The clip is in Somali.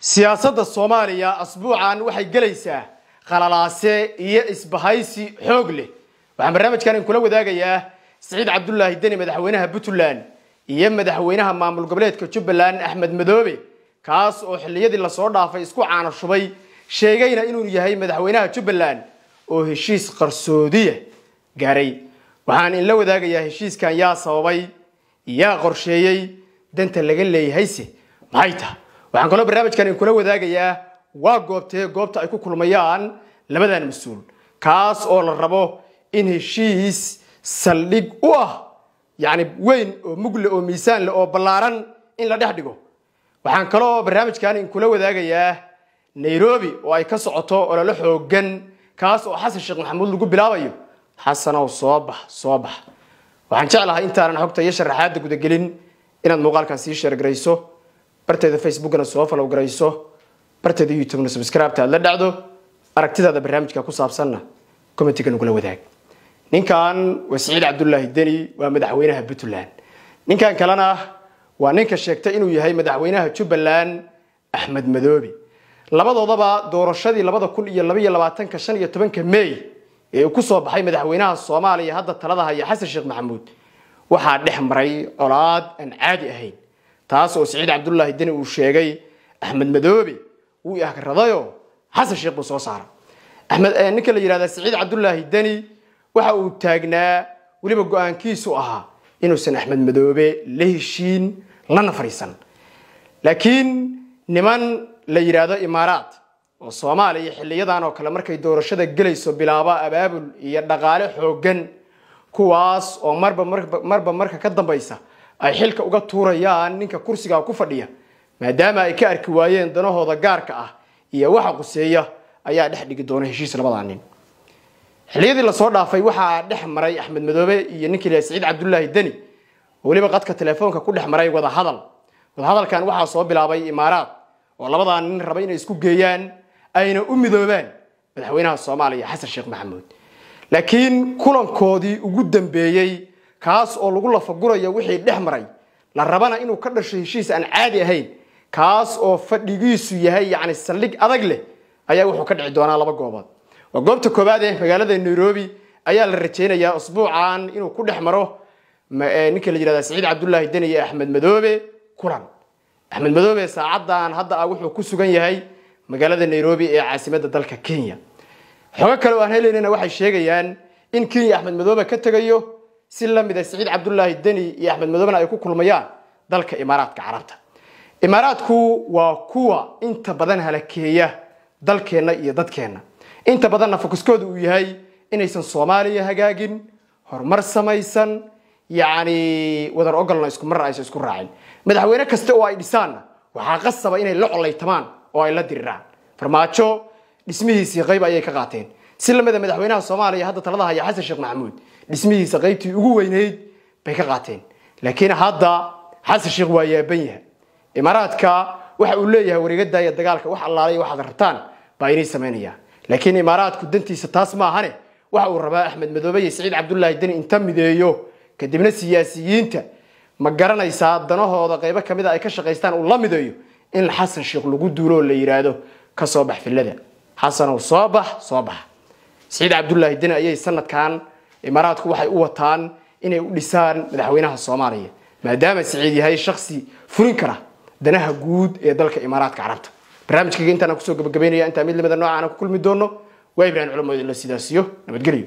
siyaasadda Soomaaliya asbuucan waxay galaysaa qalalaase iyo isbahaysi xoog leh waxaan barnaamijkan kula wadaagayaa Saciid Cabdullaahi Deni madaxweynaha Puntland iyo madaxweynaha maamul goboleedka Jubbaland Axmed Madoobe kaas oo xilliyadii la soo dhaafay isku caano shubay sheegayna inuu yahay madaxweynaha Jubbaland oo heshiis qarsoodiye gaaray waxaan in la wadaagayaa heshiiskan yaa sababay yaa qorsheeyay danta laga leeyahay maxay tahay waxaan kala barnaamijkan kula wadaagayaa waa goobta ay ku kulmayaan labadan mas'uul kaas oo la rabo in heshiis saldhig u ah yani weyn oo mugle oo miisaan leh oo ballaaran in la dhex dhigo waxaan kala barnaamijkan kula wadaagayaa Nairobi oo ay ka socoto oo la xoogan kaas oo Xasan Sheekh Maxamuud lagu bilaabayo xasanow soo bax waxaan jeclahay intaan xogta iyo sharaxaadda guda gelin inaad muuqaalkan sii share gareyso barteeda Facebook-na soo follow gareyso barteeda YouTube-na subscribe ta la dhacdo aragtidaada barnaamijka ku saabsanna comment-ga nagula wadaag ninkan waa Saciid Cabdullaahi Deni waa madaxweynaha Puntland ninkan kalena waa ninka sheegtay inuu yahay madaxweynaha Jubbaland Axmed Madoobe labadoodaba doorashadii 2022 May ee ku soo baxay madaxweynaha Soomaaliya hadda talada haya Xasan Sheekh Maxamuud waxa dhex maray colaad aan caadi ahayn taas oo Saciid Cabdullaahi Deni uu sheegay Axmed Madoobe uu yahay Xasan Sheekh buu soo saaray Axmed ninka la yiraahdo Saciid Cabdullaahi Deni waxa uu taagnaa waliba go'aankiisu ahaa inuu san Axmed Madoobe la heshiin lana fariisan laakiin niman la yiraahdo Imaaraat oo Soomaaliya xilliyadan oo kale markay doorashada galayso bilaaba abaabul iyo dhaqaale xoogan kuwaas oo marba ka dambaysa ay xilka uga tuurayaan ninka kursiga ku fadhiya maadaama ay ka arki waayeen danahooda gaarka ah iyo waxa quseeya ayaa dhex dhigi doona heshiis labadan nin xilliyadii la soo dhaafay waxa dhex maray Axmed Madoobe iyo ninkii Saciid Cabdullaahi Deni waliba qadka telefoonka ku dhex maray wada hadalkan waxa soo bilaabay Imaaraat oo labadan nin raba inay isku geeyaan ayna u midoobaan madaxweynaha Soomaaliya Xasan Sheekh Maxamuud laakiin kulankoodii ugu dambeeyay kaas oo lagu lafagurayo wixii dhex maray la rabana inuu ka dhashay heshiis aan caadi ahayn kaas oo fadhigiisu yahay yani saldhig adag leh ayaa wuxuu ka dhici doonaa laba goobood waa goobta koobaad ee magaalada Nairobi ayaa la rajeynayaa usbuucan inuu ku dhex maro ninka la yiraahdo Saciid Cabdullaahi Deni iyo Axmed Madoobe kulan Axmed Madoobe saacadan hadda wuxuu ku sugan yahay magaalada Nairobi ee caasimadda dalka Kenya xogo kale oo aan heleynaa waxay sheegayaan in Kenya Axmed Madoobe ka tagayo si la mid ah Saciid Cabdullaahi Deni iyo Axmed Madoobe ay ku kulmayaan dalka Imaaraadka Carabta Imaaraadku waa kuwa inta badan halakeeya dalkeena iyo dadkeena inta badan fokuskoodu uu yahay inaysan Soomaaliya hagaagin horumar samaysan yani wadar ogolna isku mar ay isku raacin madaxweyne kasta oo ay dhisaan waxa qasaba inay la colaytamaan oo ay la diriraan farmaajo dhismihiisa qayb ayay ka qaateen si la mid ah madaxweynaha Soomaaliya hadda talada haya Xasan Sheekh Maxamuud dhismihiisa qaybtii ugu weyneyd bay ka qaateen laakiin hadda Xasan Sheekh waa yaaban yahay Imaaraadka waxa uu leeyahay wareegada iyo dagaalka wax allaalay waxa rabtaan baa inay sameynayaan laakiin Imaaraadku dantiisa taas ma ahane waxa uu rabaa Axmed Madoobe iyo Saciid Cabdullaahi Deni inta mideeyo kadibna siyaasiyiinta ma garanaysaa danahooda qayb ka mid ah ay ka shaqeystaan uu la mideeyo in Xasan Sheekh lagu duulo la yiraahdo ka soo bax filada xasanow soo bax Saciid Cabdullaahi Deni ayay sanadkan Imaaraadku waxay u wataan inay u dhisaan madaxweynaha Soomaaliya maadaama Saciid yahay shakhsi furin kara danaha guud ee dalka Imaaraadka Carabta barnaamijkayga intaan ku soo gabagabeynaya inta mid lamada noocan ku kulmi doono waa Ibrahim Culumo idin la sidaasiyo nabadgelyo